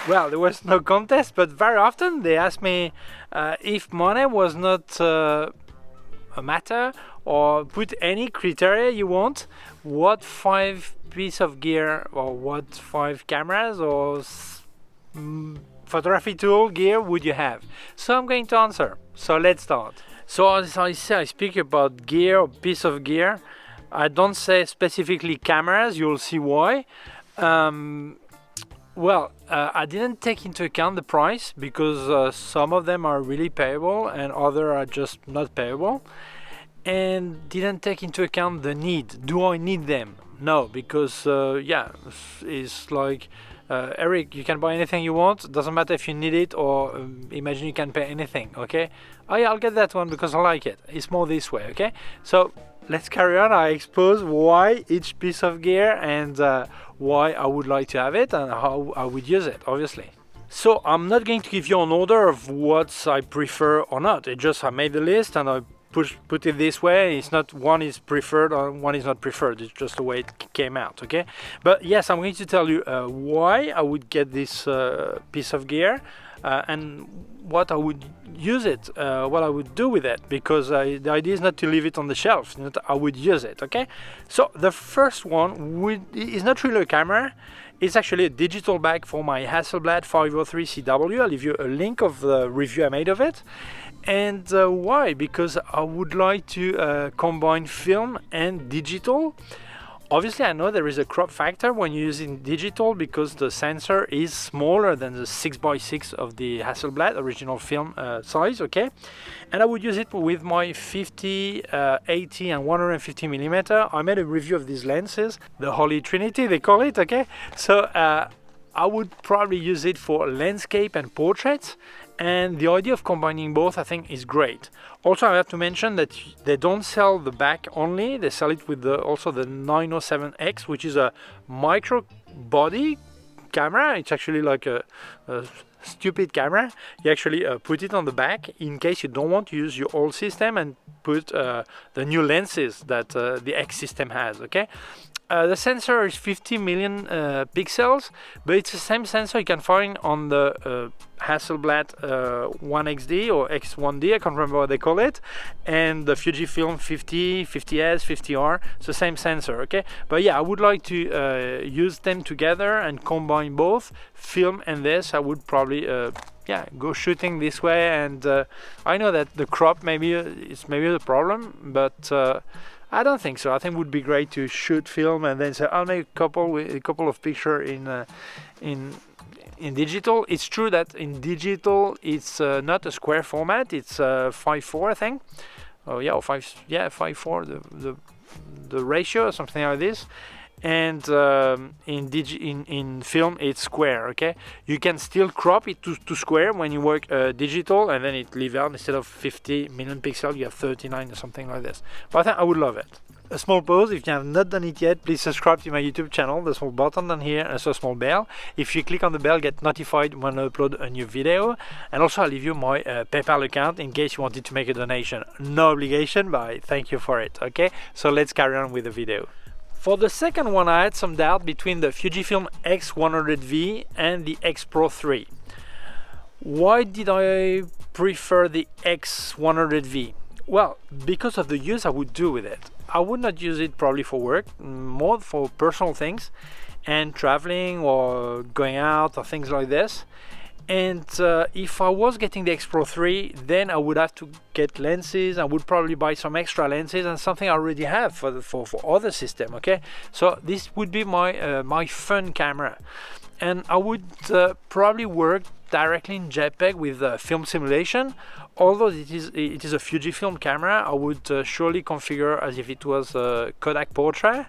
Well, there was no contest, but very often they ask me if money was not a matter, or put any criteria you want, what 5 piece of gear or what 5 cameras or photography tool gear would you have? So I'm going to answer. So let's start. So as I say, I speak about gear or piece of gear. I don't say specifically cameras. You'll see why. I didn't take into account the price because some of them are really payable and other are just not payable, and didn't take into account the need. Do I need them? No, because it's like Eric, you can buy anything you want. Doesn't matter if you need it or imagine you can pay anything. Okay? Oh yeah, I'll get that one because I like it. It's more this way. Okay? So let's carry on. I expose why each piece of gear and why I would like to have it and how I would use it, obviously. So I'm not going to give you an order of what I prefer or not. It just I made the list and I put it this way. It's not one is preferred or one is not preferred. It's just the way it came out, okay? But yes, I'm going to tell you why I would get this piece of gear and what I would use it, what I would do with it, because the idea is not to leave it on the shelf, I would use it, okay? So the first one is not really a camera. It's actually a digital bag for my Hasselblad 503CW. I'll leave you a link of the review I made of it. And why? Because I would like to combine film and digital. Obviously, I know there is a crop factor when you're using digital because the sensor is smaller than the 6x6 of the Hasselblad original film size, okay? And I would use it with my 50, 80 and 150 millimeter. I made a review of these lenses, the Holy Trinity they call it, okay? So I would probably use it for landscape and portraits. And the idea of combining both, I think, is great. Also, I have to mention that they don't sell the back only. They sell it with also the 907X, which is a micro body camera. It's actually like a stupid camera. You actually put it on the back in case you don't want to use your old system and put the new lenses that the X system has, okay? The sensor is 50 million pixels, but it's the same sensor you can find on the Hasselblad 1XD or X1D, I can't remember what they call it, and the Fujifilm 50, 50S, 50R. It's the same sensor, okay? But yeah, I would like to use them together and combine both film and this. I would probably go shooting this way, and I know that the crop maybe is maybe the problem, but I don't think so. I think it would be great to shoot film and then say I'll make a couple of pictures in digital. It's true that in digital it's not a square format. It's 5:4, I think. Oh yeah, or 5:4. The ratio or something like this. And in film it's square, okay? You can still crop it to square when you work digital, and then it leaves out instead of 50 million pixels you have 39 or something like this. But I think I would love it. A small pause, if you have not done it yet, please subscribe to my YouTube channel. There's a small button down here and also a small bell. If you click on the bell, get notified when I upload a new video. And also I'll leave you my PayPal account in case you wanted to make a donation. No obligation, but I thank you for it, okay? So let's carry on with the video. For the second one, I had some doubt between the Fujifilm X100V and the X Pro 3. Why did I prefer the X100V? Well, because of the use I would do with it. I would not use it probably for work, more for personal things and traveling or going out or things like this. And if I was getting the X Pro 3, then I would have to get lenses. I would probably buy some extra lenses and something I already have for other system, okay? So this would be my fun camera. And I would probably work directly in JPEG with film simulation. Although it is a Fujifilm camera, I would surely configure as if it was a Kodak Portrait,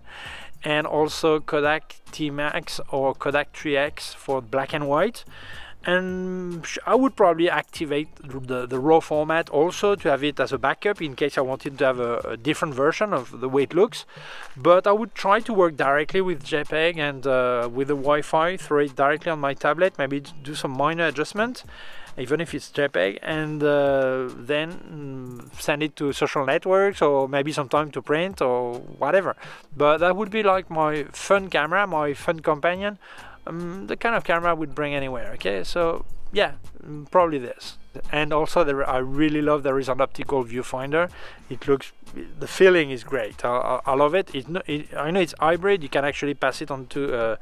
and also Kodak T-Max or Kodak 3X for black and white. And I would probably activate the RAW format also to have it as a backup in case I wanted to have a different version of the way it looks. But I would try to work directly with JPEG and with the Wi-Fi, throw it directly on my tablet, maybe do some minor adjustment, even if it's JPEG, and then send it to social networks or maybe some time to print or whatever. But that would be like my fun camera, my fun companion. the kind of camera I would bring anywhere. Okay, so yeah, probably this. And also I really love there is an optical viewfinder. It looks, the feeling is great. I love it. I know it's hybrid, you can actually pass it onto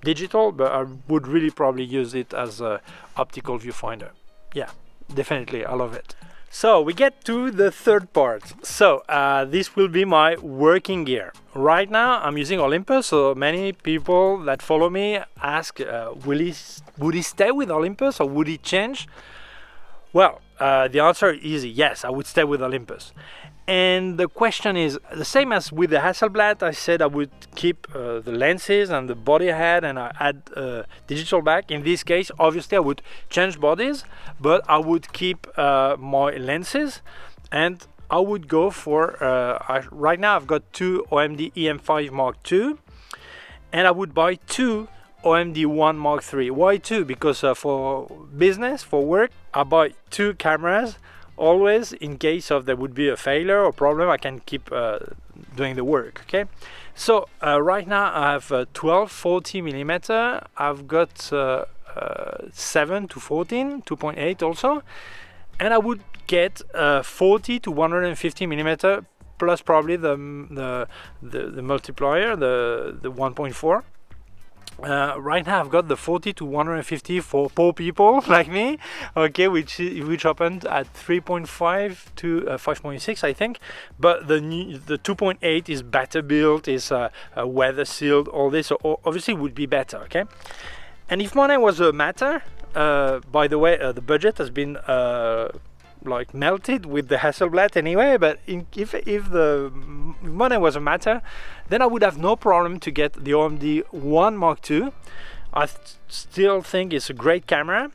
digital, but I would really probably use it as a optical viewfinder. Yeah, definitely, I love it. So we get to the third part. So this will be my working gear. Right now I'm using Olympus, so many people that follow me ask, would he stay with Olympus or would he change? Well, the answer is easy. Yes, I would stay with Olympus. And the question is the same as with the Hasselblad. I said I would keep the lenses and the body I had, and I add digital back. In this case, obviously I would change bodies, but I would keep my lenses, and I would go for right now I've got two OMD E-M1 MK3, and I would buy two OMD E-M1 MK3. Why two? Because for business, for work, I buy two cameras. Always, in case of there would be a failure or problem, I can keep doing the work. Okay, so right now I have 12-40 millimeter. I've got 7 to 14, 2.8 also, and I would get 40 to 150 millimeter plus probably the multiplier, the 1.4. Right now I've got the 40 to 150 for poor people like me, okay, which opened at 3.5 to 5.6 I think, but the 2.8 is better built, is weather sealed, all this, so obviously would be better. Okay, and if money was a matter, by the way, the budget has been like melted with the Hasselblad anyway, but if the money was a matter, then I would have no problem to get the OMD E-M1 MK2. I still think it's a great camera.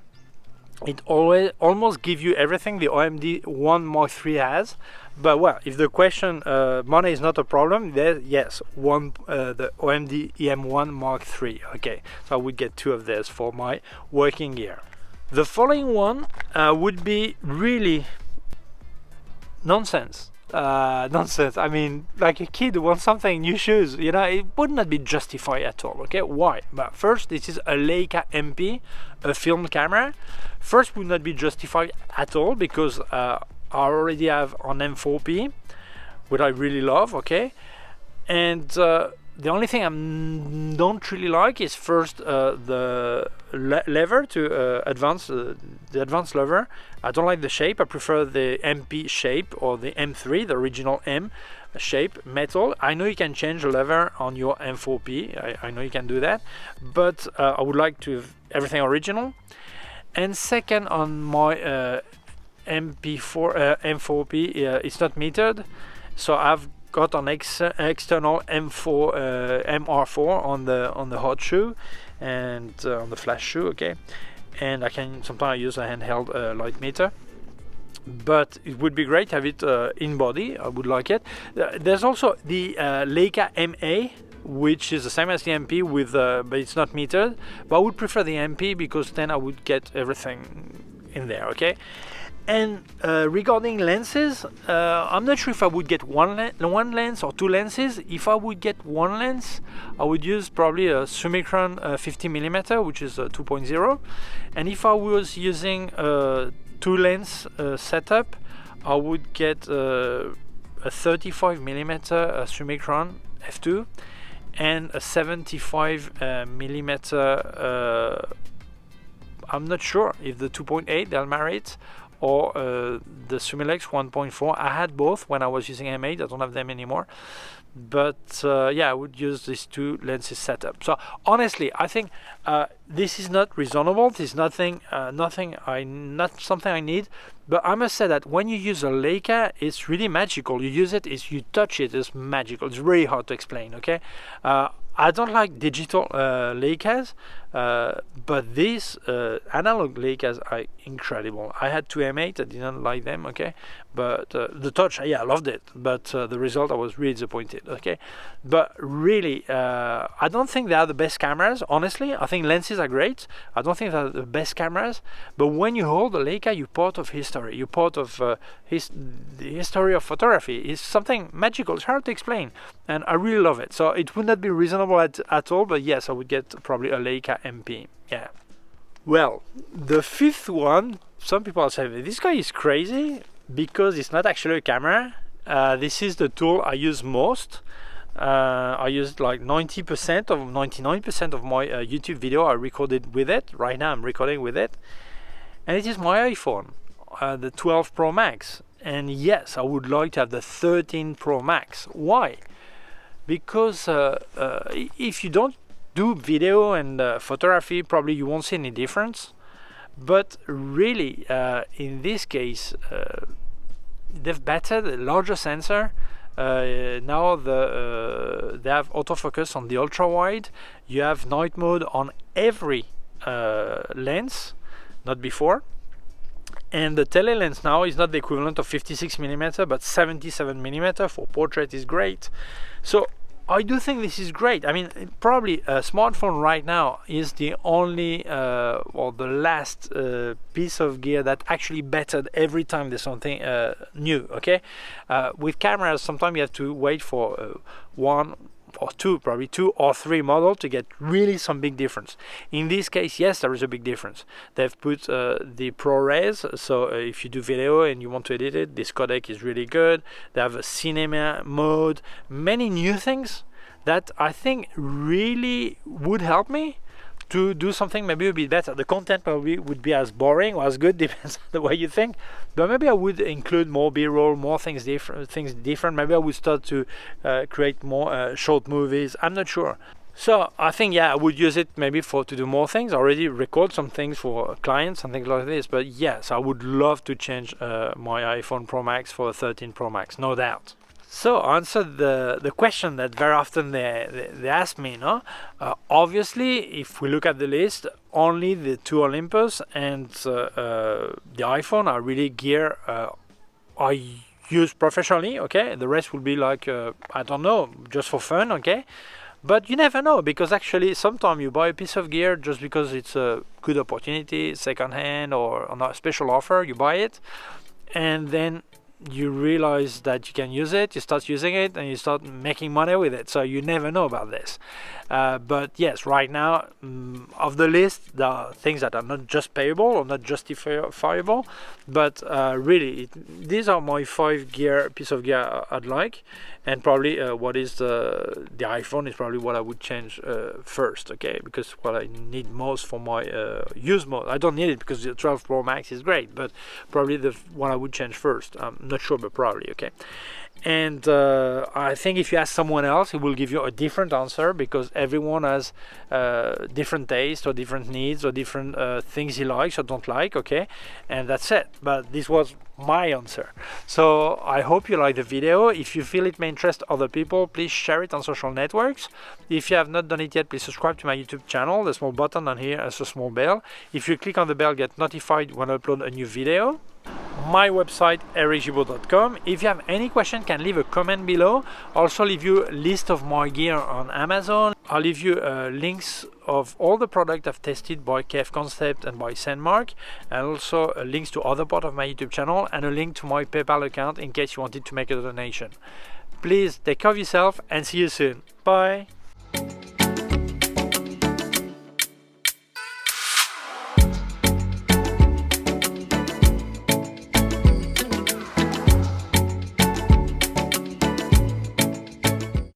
It almost gives you everything the OMD E-M1 MK3 has. But well, if the question money is not a problem, then yes, the OMD E-M1 MK3. Okay, so I would get two of these for my working gear. The following one would be really nonsense. Nonsense. I mean, like a kid who wants something, new shoes, you know, it would not be justified at all. Okay, why? But first, this is a Leica MP, a film camera. First, would not be justified at all because I already have an M4P, which I really love. Okay, and the only thing I don't really like is first the lever to advance the advanced lever. I don't like the shape. I prefer the MP shape or the M3, the original M shape metal. I know you can change the lever on your M4P. I know you can do that, but I would like to have everything original. And second, on my M4P, it's not metered, so I've got an external MR4 on the hot shoe and on the flash shoe. Okay, and I can sometimes use a handheld light meter, but it would be great to have it in body. I would like it. There's also the Leica MA, which is the same as the MP with but it's not metered, but I would prefer the MP because then I would get everything in there. Okay. And regarding lenses, I'm not sure if I would get one lens or two lenses. If I would get one lens, I would use probably a Summicron 50mm, which is 2.0. And if I was using a two lens setup, I would get a 35mm Summicron f2 and a 75mm. I'm not sure if the 2.8 they'll marry it, or the Summilux 1.4. I had both when I was using M8. I don't have them anymore, but yeah, I would use these two lenses setup. So honestly, I think this is not reasonable. This is not something I need. But I must say that when you use a Leica, it's really magical. You use it, you touch it, it's magical. It's really hard to explain. Okay, I don't like digital Leicas, But these analog Leicas are incredible. I had two M8, I didn't like them, okay, but the touch, yeah, I loved it, but the result, I was really disappointed, okay. But really, I don't think they are the best cameras, honestly. I think lenses are great. I don't think they're the best cameras, but when you hold a Leica, you're part of history. You're part of the history of photography. It's something magical. It's hard to explain, and I really love it. So it would not be reasonable at all, but yes, I would get probably a Leica MP. Yeah. Well, the fifth one, some people are saying this guy is crazy because it's not actually a camera. This is the tool I use most. I used like 90% or 99% of my YouTube video I recorded with it. Right now I'm recording with it, and it is my iPhone, the 12 Pro Max. And yes, I would like to have the 13 Pro Max. Why? Because if you don't do video and photography, probably you won't see any difference. But really, in this case, they've bettered the larger sensor. Now they have autofocus on the ultra wide. You have night mode on every lens, not before. And the tele lens now is not the equivalent of 56mm, but 77mm for portrait is great. So I do think this is great. I mean, probably a smartphone right now is the only or the last piece of gear that actually bettered every time there's something new, okay? With cameras, sometimes you have to wait for one or two, probably 2 or 3 models to get really some big difference. In this case, yes, there is a big difference. They've put the ProRes, so if you do video and you want to edit it, this codec is really good. They have a cinema mode, many new things that I think really would help me to do something maybe a bit better. The content probably would be as boring or as good, depends on the way you think. But maybe I would include more B-roll, more things different. Maybe I would start to create more short movies. I'm not sure. So I think, yeah, I would use it maybe to do more things. I already record some things for clients and things like this. But yes, I would love to change my iPhone Pro Max for a 13 Pro Max, no doubt. So I answered the question that very often they ask me, no? Obviously, if we look at the list, only the two Olympus and the iPhone are really gear I use professionally, okay? The rest will be like, I don't know, just for fun, okay? But you never know, because actually sometimes you buy a piece of gear just because it's a good opportunity, second-hand or on a special offer, you buy it, and then you realize that you can use it, you start using it, and you start making money with it. So you never know about this. But yes, right now, of the list, there are things that are not just payable or not justifiable, but really, these are my 5 piece of gear I'd like, and probably what is the iPhone is probably what I would change first, okay? Because what I need most for my use mode, I don't need it because the 12 Pro Max is great, but probably the one I would change first. Not sure, but probably, okay? And I think if you ask someone else, he will give you a different answer, because everyone has different tastes or different needs or different things he likes or don't like, okay? And that's it. But this was my answer. So I hope you like the video. If you feel it may interest other people, please share it on social networks. If you have not done it yet, please subscribe to my YouTube channel. The small button on here has a small bell. If you click on the bell, get notified when I upload a new video. My website, ericgibaud.com. If you have any question, can leave a comment below. I'll also leave you a list of my gear on Amazon. I'll leave you links of all the products I've tested by K&F Concept and by Sandmark, and also links to other part of my YouTube channel, and a link to my PayPal account in case you wanted to make a donation. Please take care of yourself and see you soon. Bye.